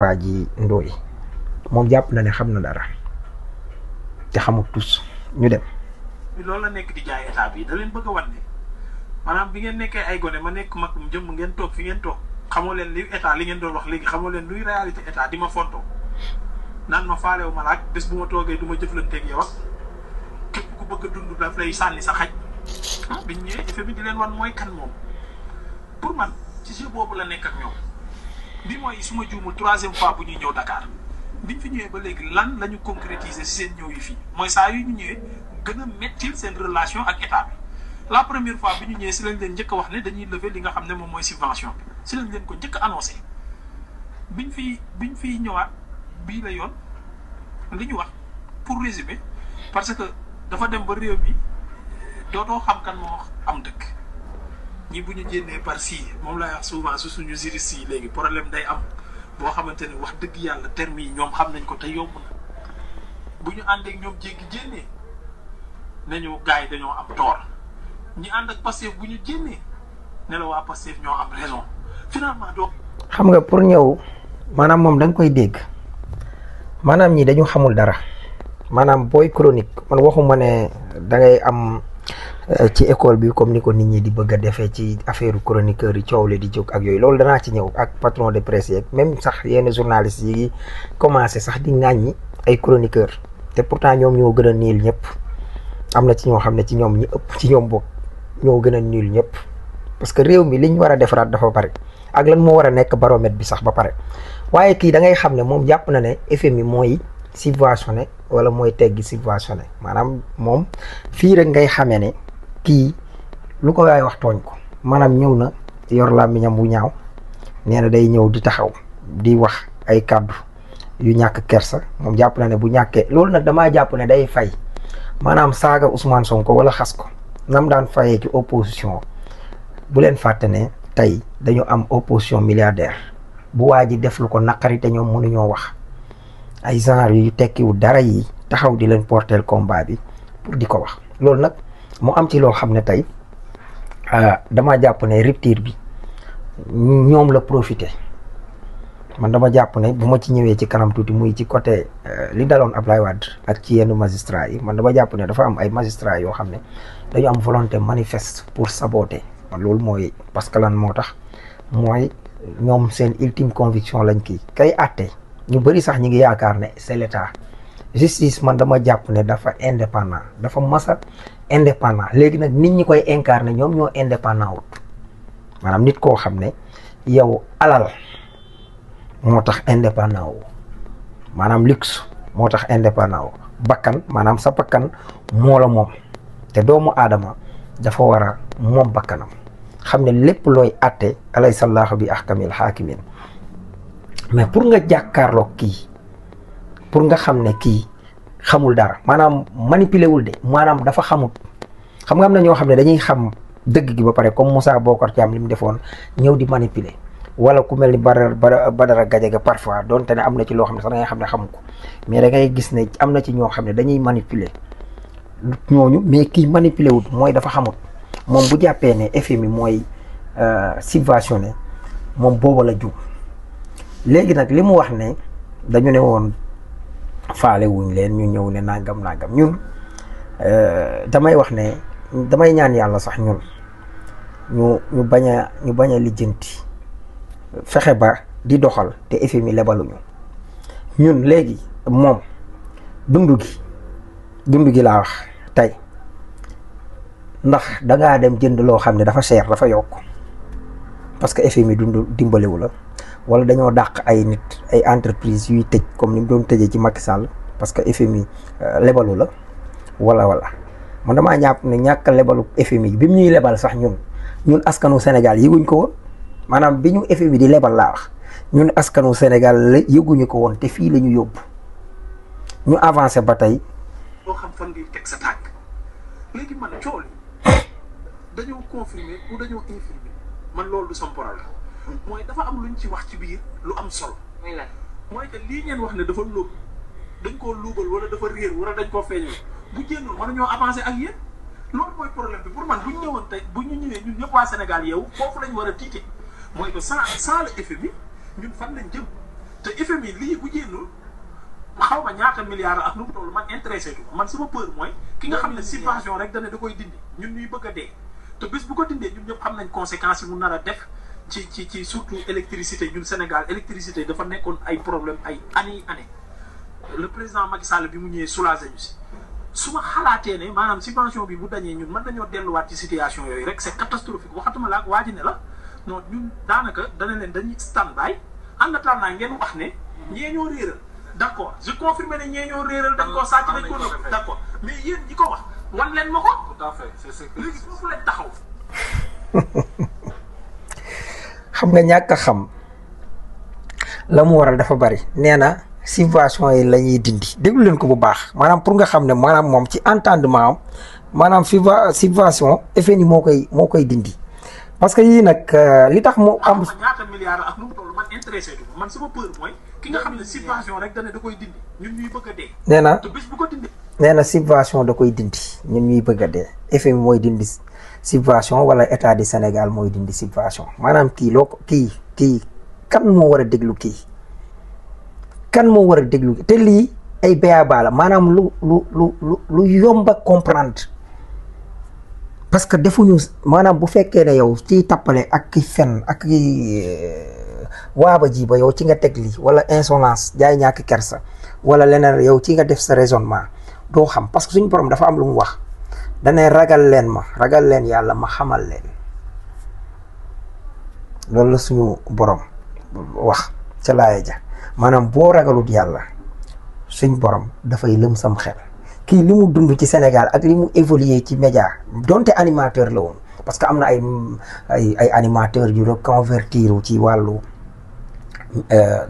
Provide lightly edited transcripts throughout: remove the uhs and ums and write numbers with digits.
waa ji Ndoye moom jàpp na ne xam na dara te xamul tus ñu dem. loolu la nekk di jaay état bi da leen bëgg a wan ne maanaam bi ngeen nekkee ay gone ma nekk mag mu jëm ngeen toog fi ngeen toog xamoo leen li état li ngeen doon wax léegi xamoo leen luy réalité état di ma fontoo naan ma faalewu ma laaj bés bu ma toogee du ma jëflanteeg yow ak képp ku bëgg a dund daf lay sànni sa xaj biñ ñëwee effet bi di leen wan mooy kan moom pour man ci jeu boobu la nekk ak ñoom. bi mooy su ma juumul troisième fois bu ñuy ñëw Dakar biñ fi ñëwee ba léegi lan la ñu concrétiser si seen ñëw yi fii mooy saa yu ñu ñëwee gën a mettil seen relation ak état bi la première fois bi ñu ñëwee si lañ leen njëkk a wax ne dañuy lever li nga xam ne moom mooy subvention bi si lañ leen ko njëkk a annoncé biñ fiy ñëwaat bii la yoon li ñu wax pour résumer parce que dafa dem ba réew mi dootoo xam kan moo am dëkk. ñi bu ñu génnee par si moom laay wax souvent su suñu juristes yi léegi problème day am boo xamante ne wax dëgg yàlla termes yi ñoom xam nañ ko te yomb na bu ñu ànd ak ñoom jéggi génnee nañu gars yi dañoo am tort ñi ànd ak Pastef bu ñu génnee ne la waa Pastef ñoo am raison finalement donc. xam nga pour ñëw maanaam moom da nga koy dégg maanaam ñi dañu xamul dara maanaam booy chronique man waxuma ne da ngay am. ci école bi comme ni ko nit ñi di bëgg a defee ci affaire chroniqueur yi coow le di jóg ak yooyu loolu danaa ci ñëw ak patron de presse yeeg même sax yenn journalistes yi commencé sax di ŋàññi ay chroniqueur te pourtant ñoom ñoo gën a niil ñëpp am na ci ñoo xam ne ci ñoom ñi ëpp ci ñoom bokk ñoo gën a niil ñëpp parce que réew mi liñ war a defaraat dafa bari ak lan moo war a nekk baromètre bi sax ba pare waaye kii da ngay xam ne moom jàpp na ne FMI mooy subventionné wala mooy teggi subventionné maanaam moom fii rek ngay xamee ne kii lu ko waay wax tooñ ko maanaam ñëw na yor làmmiñam bu ñaaw nee na day ñëw di taxaw di wax ay kàddu yu ñàkk kersa moom jàpp na ne bu ñàkkee loolu nag damaa jàpp ne day fay maanaam saaga Ousmane Sonko wala xas ko nam daan fayee ci opposition bu leen fàtte ne tey dañu am opposition milliardaire bu waa ji def lu ko naqari te ñoom mënuñoo wax ay genre yu tekkiwul dara yi taxaw di leen porter combat bi pour di ko wax loolu nag mu am ci loo xam ne tey dama jàpp ne rupture bi ñoom la profité man dama jàpp ne bu ma ci ñëwee ci kanam tuuti muy ci côté li daloon Ablaye Wade ak ci yenn magistrats yi man dama jàpp ne dafa am ay magistrats yoo xam ne dañu am volonté manifeste pour saboter man loolu mooy parce que lan moo tax mooy ñoom seen ultime conviction lañ kii kay àtte ñu bëri sax ñi ngi yaakaar ne c'est l'état justice man dama jàpp ne dafa indépendant dafa masa indépendant léegi nag nit ñi koy incarner ñoom ñoo indépendant wut maanaam nit koo xam ne yow alal moo tax indépendant wu maanaam luxe moo tax indépendant wu bakkan maanaam sa bakkan moo la moom te doomu aadama dafa war a moom bakkanam xam ne lépp looy atte alaysa llaahu bi ahkamil haakimin mais pour nga jàkkaarloog kii pour nga xam ne kii xamul dara maanaam manipulé wul de maanaam dafa xamut xam nga am na ñoo xam ne dañuy xam dëgg gi ba pare comme Moussa Bocar Thiam li mu defoon ñëw di manipuler wala ku mel ni Badara Gadiaga parfois donte ne am na ci loo xam ne sax da ngay xam ne xamu ko mais da ngay gis ne am na ci ñoo xam ne dañuy manipuler ñooñu mais kii manipulé wul mooy dafa xamut moom bu jàppee ne FMI mooy subventionné moom booba la jug léegi nag li mu wax ne dañu ne woon faale wuñ leen ñu ñëw ne nangam ñun damay wax ne damay ñaan yàlla sax ñun ñu bañ a lijjanti fexe ba di doxal te FMI lebaluñu ñun léegi moom dund gi laa wax tey ndax dangaa dem jënd loo xam ne dafa cher dafa yokk parce que FMI dimbaliwu la wala dañoo dàq ay nit ay entreprise yuy tëj comme ni mu doon tëjee ci Macky Sall parce que FMI lebalu la wala man damaa ñàpp ne ñàkk lebalu FMI bi mu ñuy lebal sax ñun askanu Sénégal yëguñ ko woon maanaam bi ñu FMI di lebal laa wax ñun askanu Sénégal la yëguñu ko woon te fii la ñu yóbbu ñu avancé ba tey. boo xam fan ngay teg sa tànk léegi man coow li dañoo confirmer ou dañoo infirmer man loolu du sama problème mooy dafa am luñ ci wax ci biir lu am solo. mooy que lii ngeen wax ne dafa lóob dañ koo luubal wala dafa réer wala dañ koo feeñal bu génnul mën nañoo avancer ak yéen loolu mooy problème bi pour man bu ñu ñëwoon tey bu ñu ñëwee ñun ñëpp waa Sénégal yow foofu lañ war a tiite mooy que sans le FMI ñun fan lañ jëm te FMI lii bu génnul xaw ma ñaata milliards ak nu mu toll man intéressé du man sama peur mooy ki nga xam ne subvention rek da koy dindi ñun ñuy bëgg a dee te bés bu ko dindee ñun ñëpp xam nañ conséquences yi mu nar a def ci surtout électricité ñun Sénégal électricité dafa nekkoon ay problème ay année le président Macky Sall bi mu ñëwee soulagé ñu si su ma xalaatee ne maanaam subvention bi bu dañee ñun mën nañoo delluwaat ci situation yooyu rek c'est catastrophique waxatuma la ak waa ji ne la non ñun daanaka dana leen dañuy stand by en attendant ngeen wax ne ñee ñoo réeral d'accord je confirme ne ñee ñoo réeral dañ koo sàcc dañ ko nëb d'accord mais yéen ñi ko wax wan leen ma ko. Tout à fait c'est ce que léegi foofu leen taxaw. xam nga ñàkk a xam la mu waral dafa bari nee na subvention yi la ñuy dindi déglu leen ko bu baax maanaam pour nga xam ne maanaam moom ci entendement am maanaam subvention FMI moo koy dindi parce que yii nag li tax mu am. ñaata milliards ak nu mu toll man intéressé du man sama peur mooy ki nga xam ne subvention rek da koy dindi ñun ñuy bëgg a dee. nee na te bés bu ko dindi. nee na subvention da koy dindi ñun ñuy bëgg a dee FMI mooy dindi subvention wala état du Sénégal mooy dindi subvention maanaam kii kan moo war a déglu kii kan moo war a déglu te lii ay béyaba la maanaam lu yomba comprendre parce que defuñu maanaam bu fekkee ne yow ciy tappale ak ki fen ak ki waaba ji ba yow ci nga teg lii wala insolence jaay ñàkk kersa wala leneen yow ci nga def sa raisonnement doo xam parce que suñu borom dafa am lu mu wax danay ragal leen yàlla ma xamal leen loolu la suñu borom wax ca laaya ja maanaam boo ragalut yàlla suñ borom dafay lëm sam xel kii li mu dund ci Sénégal ak li mu évoluer ci média donte animateur la woon parce que am na ay animateur yu reconvertir ci wàllu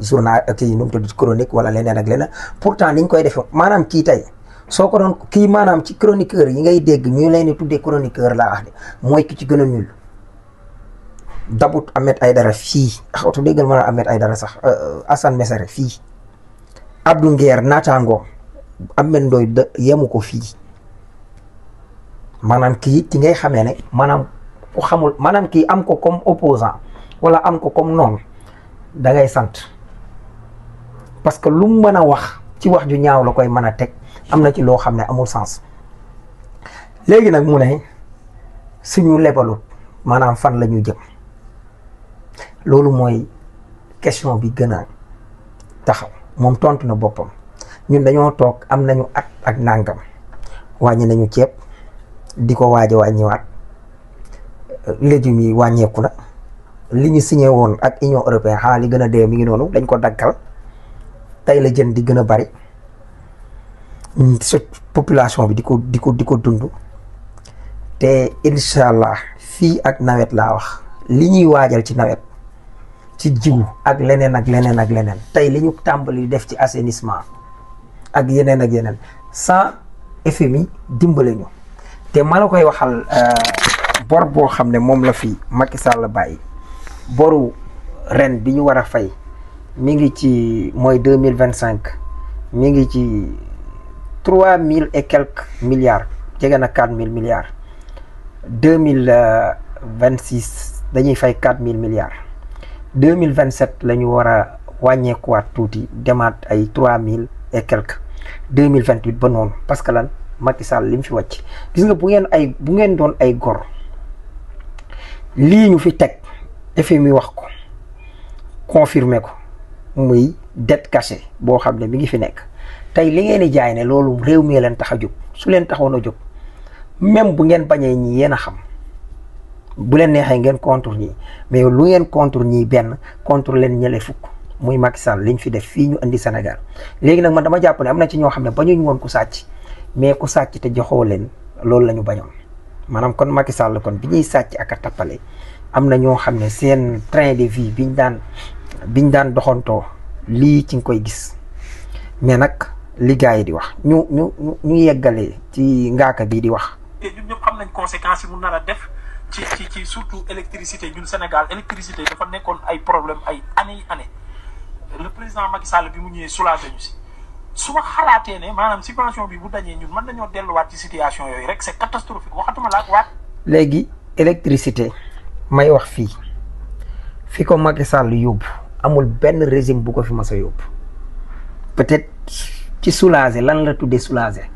journal kii nu mu tudd chronique wala leneen ak leneen pourtant niñ koy defee maanaam kii tey soo ko doon kii maanaam ci chroniqueur yi ngay dégg ñu leen di tuddee chroniqueur laa wax de mooy ki ci gën a ñuul Dabut Ahmed Aïdara fii xawtu déggal ma Ahmed Aïdara sax Assane Mesere fii Abdou Nguer naataango Ahmed Ndoye yemu ko fii maanaam kii ci ngay xamee ne maanaam ku xamul maanaam kii am ko comme opposant wala am ko comme noonu da ngay sant parce que lu mu mën a wax ci wax ju ñaaw la koy mën a teg am na ci loo xam ne amul sens léegi nag mu ne suñu lebalut maanaam fan la ñu jëm loolu mooy question bi gën a taxaw moom tontu na boppam ñun dañoo toog am nañu at ak nàngam wàññi nañu ceeb di ko waaj a wàññiwaat légumes yi wàññeeku na li ñu signé woon ak Union européenne xanaa li gën a dee mi ngi noonu dañ ko daggal tey la jën di gën a bari population bi di ko dund te incha allah fii ak nawet laa wax li ñuy waajal ci nawet ci jiwu ak leneen tey li ñu tàmbali def ci assainissement ak yeneen sans FMI dimbale ñu te ma la koy waxal bor boo xam ne moom la fi Macky Sall bàyyi boru ren bi ñu war a fay mi ngi ci mooy 2025 mi ngi ci 3000 et quelques milliards jege na 4000 milliards 2026 dañuy fay 4000 milliards 2027 la ñu war a wàññeekuwaat tuuti demaat ay 3000 et quelques 2028 ba noonu parce que lan Macky Sall li mu fi wàcc gis nga bu ngeen doon ay gor lii ñu fi teg FMI wax ko confirmer ko muy dette cachée boo xam ne mi ngi fi nekk tey li ngeen di jaay ne loolu réew mi leen tax a jóg su leen taxoon a jóg même bu ngeen bañee ñi yéen a xam bu leen neexee ngeen contre ñii mais lu ngeen contre ñii benn contre leen ñële fukk muy Macky Sall liñ fi def fii ñu indi Sénégal léegi nag man dama jàpp ne am na ci ñoo xam ne bañuñ woon ku sàcc mais ku sàcc te joxoo leen loolu la ñu bañoon maanaam kon Macky Sall kon bi ñuy sàcc ak a tappale am na ñoo xam ne seen train de vie biñ daan doxantoo lii ci nga koy gis mais nag li gars yi di wax ñu yeggalee ci ngaaka bii di wax. te ñun ñëpp xam nañ conséquences yi mu nar a def ci surtout électricité ñun Sénégal électricité dafa nekkoon ay problème ay année le président Macky Sall bi mu ñëwee soulagé ñu si su ma xalaatee ne maanaam subvention bi bu dañee ñun mën nañoo delluwaat ci situation yooyu rek c'est catastrophique waxatuma la ak waat. léegi électricité may wax fii fi ko Macky Sall yóbbu amul benn régime bu ko fi mas a yóbbu peut-être ci soulager lan la tuddee soulager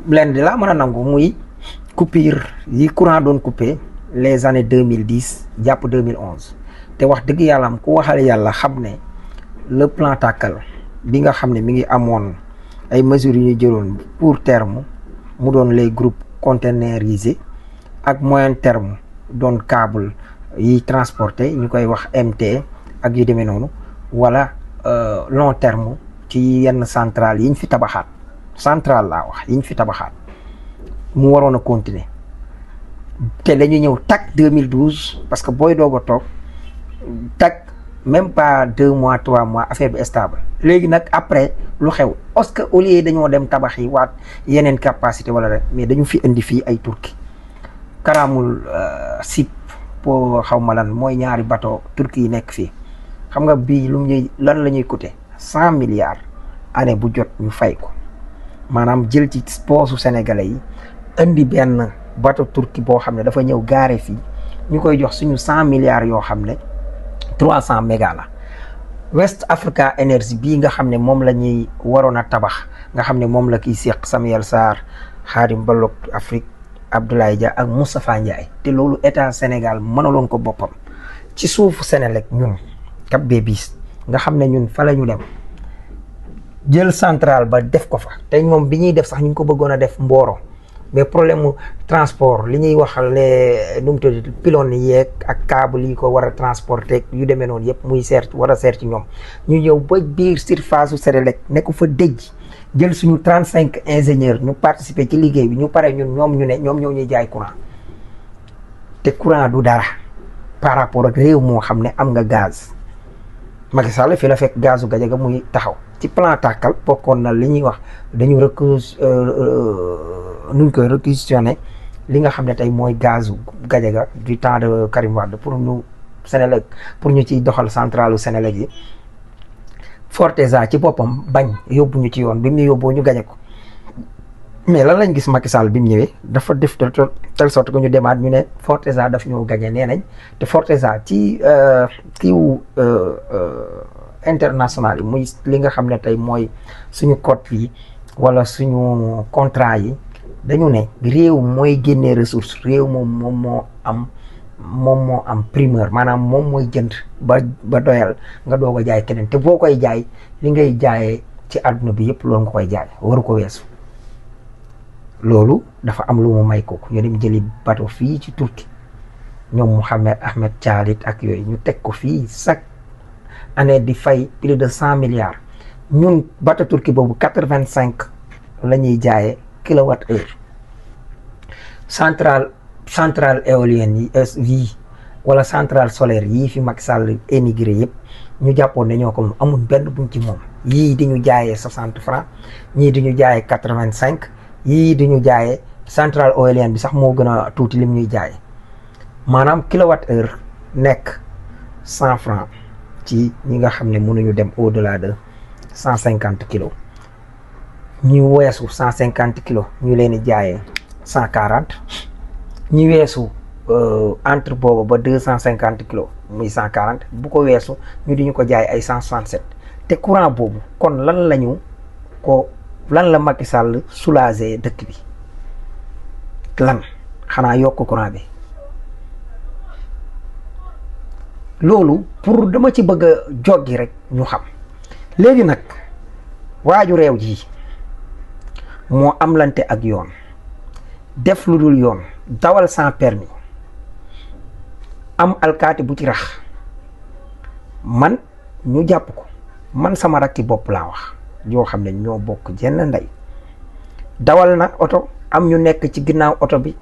leen di laa mën a nangu muy coupure yi courant doon coupé les années 2010 jàpp 2011 te wax dëgg yàlla am ku waxal yàlla xam ne le plan Takkal bi nga xam ne mi ngi amoon ay mesures yu ñu jëloon pour terme mu doon les groupes conteneurisés ak moyen terme doon câble yi transporté ñu koy wax MT ak yu demee noonu wala long terme ci yenn centrale yi ñu fi tabaxaat centrale laa wax yi ñu fi tabaxaat mu waroon a continuer te dañu ñëw tak 2012 parce que booy doog a toog tak même pas 2 mois 3 mois affaire bi stable léegi nag après lu xew parce que au lieu dañoo dem tabax yi waat yeneen capacité wala rek mais dañu fi indi fii ay turki Karamul sip po xaw ma lan mooy ñaari bateau turki yi nekk fii xam nga bii lu ñuy lan la ñuy coûter 100 milliards année bu jot ñu fay ko maanaam jël ci poosu sénégalais yi indi benn bateau turki boo xam ne dafa ñëw gaare fii ñu koy jox suñu 100 milliards yoo xam ne 300 méga la West Africa Energy bii nga xam ne moom la ñuy waroon a tabax nga xam ne moom la kiy seq Samuel Sarr Khadim Balok Afrique Abdoulaye Dia ak Moustapha Ndiaye te loolu état Sénégal mënaloon ko boppam ci suufu Sénélec ñun Cap Bébis nga xam ne ñun fa la ñu dem jël centrale ba def ko fa te ñoom bi ñuy def sax ñu ngi ko bëggoon a def Mboro mais problème mu transport li ñuy wax les nu mu tudd pylône yeeg ak câble yi ko war a transporter yu demee noonu yëpp muy seer war a seer ci ñoom ñu ñëw ba biir surface su Sénélec nekk fa dëj jël suñu 35 ingénieurs ñu participer ci liggéey bi ñu pare ñun ñoom ñu ne ñoom ñoo ñuy jaay courant te courant du dara par rapport ak réew moo xam ne am nga gaz Macky Sall fi la fekk gazu Gadiaga muy taxaw ci plan Takkal bokkoon na li ñuy wax dañu nuñ koy réquisitionné li nga xam ne tey mooy gazu Gadiaga du temps de Karim Wade pour ñu Sénélec pour ñu ciy doxal centralu Sénélec yi Forteza ci boppam bañ yóbbu ñu ci yoon bi mu ñu yóbboo ñu gañe ko mais lan lañ gis Macky Sall bi mu ñëwee dafa def de telle sorte que ñu demaat ñu ne Forteza daf ñoo gañe nee nañ te Forteza ci kiiwu international yi muy li nga xam ne tey mooy suñu code yi wala suñu contrat yi dañu ne réew mooy génnee ressource réew moom moo am primeur maanaam moom mooy jënd ba doyal nga doog a jaay keneen te boo koy jaay li ngay jaayee ci àdduna bi yëpp loolu nga koy jaay waru ko weesu loolu dafa am lu mu may kooku ñu dem jëli bateau fii ci Turquie ñoom Mohamed Ahmed Chalit ak yooyu ñu teg ko fii chaque année di fay plus de 100 milliards ñun bateau Turquie boobu 85 la ñuy jaayee kilowatt heure centrale éolienne yi wala centrale solaire yii fi Macky Sall émigré yëpp ñu jàppoon ne ñoo ko moom amul benn buñ ci moom yii di ñu jaayee 60 francs ñii di ñu jaayee 85 yii di ñu jaayee centrale éolienne bi sax moo gën a tuuti lim ñuy jaayee maanaam kilowatt heure nekk 100 francs ci ñi nga xam ne mënuñu dem au delà de 150 kilos ñu weesu 150 kilos ñu leen di jaayee 140 ñu weesu entre boobu ba 250 kilos muy 140 bu ko weesu ñu di ñu ko jaay ay 167 te courant boobu kon lan la Macky Sall soulager dëkk bi lan xanaa yokk courant bi loolu pour dama ci bëgg a joggi rek ñu xam léegi nag waaju réew ji moo amlante ak yoon def lu dul yoon dawal sans permis am alkaati bu ci rax man ñu jàpp ko man sama rakki bopp laa wax yoo xam ne ñoo bokk jenn ndey dawal na oto am ñu nekk ci ginnaaw oto bi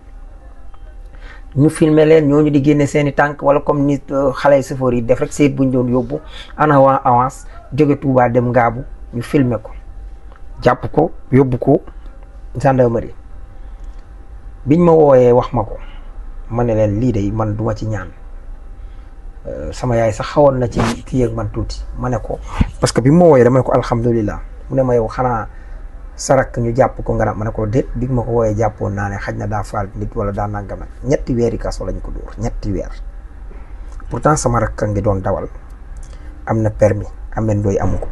ñu filmer leen ñooñu di génne seeni tànk wala comme ni xale chauffeur yi def rek seet buñ doon yóbbu en avance jóge Touba dem Ngaabu ñu filmer ko jàpp ko yóbbu ko gendarmerie biñ ma wooyee wax ma ko ma ne leen lii de man duma ci ñaan sama yaay sax xawoon na ci kii ak man tuuti ma ne ko parce que bi ma wooyee dama ne ko alhamdulilah mu ne ma yow xanaa sarak ñu jàpp ko nga ma ne ko déet bi ma ko wooyee jàppoon naa ne xaj na daa faal nit wala daa nangam nag ñetti weeri kaso lañ ko dóor ñetti weer pourtant sama rakk ngi doon dawal am na permis Ameth Ndoye amu ko.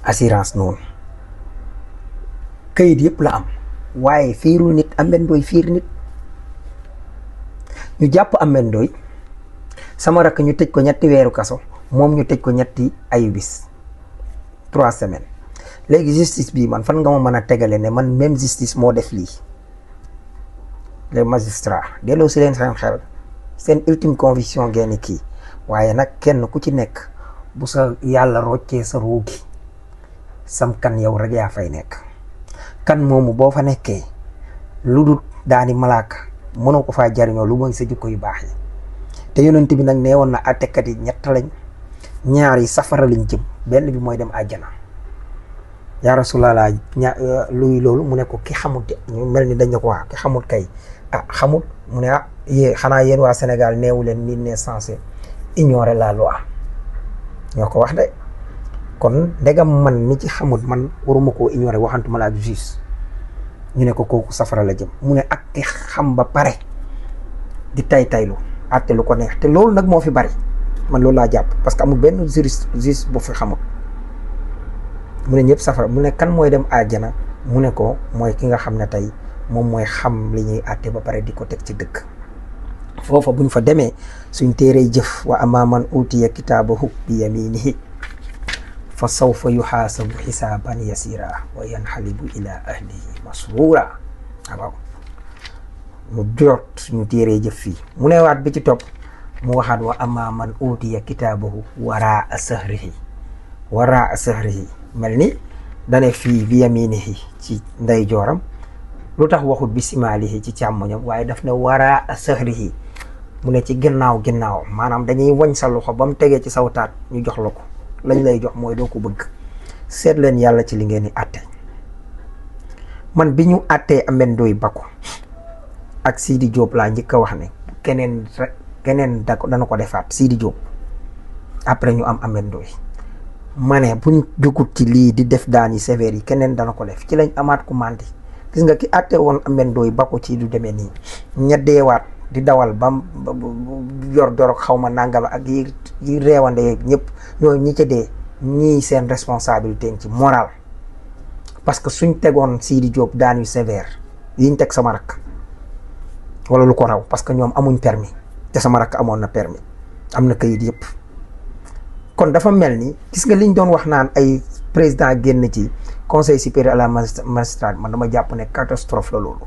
assurance noonu kayit yëpp la am waaye fiirul nit. Ameth Ndoye fiir nit. ñu jàpp Ameth Ndoye sama rakk ñu tëj ko 3 weeru kaso moom ñu tëj ko 2 ayu bis 3 semaines. léegi justice bi man fan nga ma mën a tegale ne man même justice moo def lii. les magistrats delloo si leen seen xel seen ultime conviction ngeen kii waaye nag kenn ku ci nekk bu sa yàlla roccee sa ruugi sam kan yow rek yaa fay nekk. kan moomu boo fa nekkee lu dul daani malaaka mënoo ko faa jariñoo lu mooy sa jikko yu baax yi. te yonent bi nag nee woon na àttekat yi 3 lañ, 2 yi safara lañ jëm, benn bi mooy dem àjjana. yaa rasulallah luy loolu mu ne ko ki xamut ñu mel ni dañ ne ko waa ki xamut kay xamut mu ne xanaa yéen waa Sénégal neewu leen nit ne censé ignorer la loi. ñoo ko wax de kon ndegam man mi ci xamut man waruma koo ignorer waxantuma la ak juge. ñu ne ko kooku safara la jëm mu ne ak ki xam ba pare di taylu àtte lu ko neex te loolu nag moo fi bari man loolu laa jàpp parce que amul benn juriste bu fi xamut. mu ne ñëpp safara mu ne kan mooy dem àjjana mu ne ko mooy ki nga xam ne tey moom mooy xam li ñuy àtte ba pare di ko teg ci dëkk. foofa buñ fa demee suñ téerey jëf wa amma man utiya kitaabahu bi yaminihi fa sawfa yuxaasabu xisaaban yasira wa yanxalibu ila ahlihi masrura. waaw mu jot suñu téerey jëf fii mu ne waat bi ci topp mu waxaat wa amma man utiya kitaabahu waraa sahrihi mel ni dane fii bi yaminihi ci ndey jooram lu tax waxut bi simaalihi ci càmmoñam waaye daf ne waraa sahrihi mu ne ci ginnaaw maanaam dañuy wañ sa loxo ba mu tegee ci sawtaat ñu jox la ko lañ lay jox mooy doo ko bëgg. seet leen yàlla ci li ngeen di àtte. man bi ñu àttee Ameth Ndoye Bako ak Sidi Diop laa njëkk a wax ne keneen dana ko defaat Sidi Diop après ñu am Ameth Ndoye ma ne buñ jugut ci lii di def daan yi sévère yi keneen dana ko def ci lañ amaat ku mandi gis nga ki àtte woon Ameth Ndoye Bako ci du demee nii ña deewaat di dawal bam yor dorog xaw ma nangam ak yi reewande yeeg ñëpp ñooy ñi ca dee ñii seen responsabilité ci moral parce que suñ tegoon Sidi Diop daan yu sévère yiñ teg sama rakk wala lu ko raw parce que ñoom amuñ permis te sama rakk amoon na permis am na kayit yëpp. kon dafa mel ni gis nga liñ doon wax naan ay président génn ci conseil supérieur à la magistrature man dama jàpp ne catastrophe la loolu.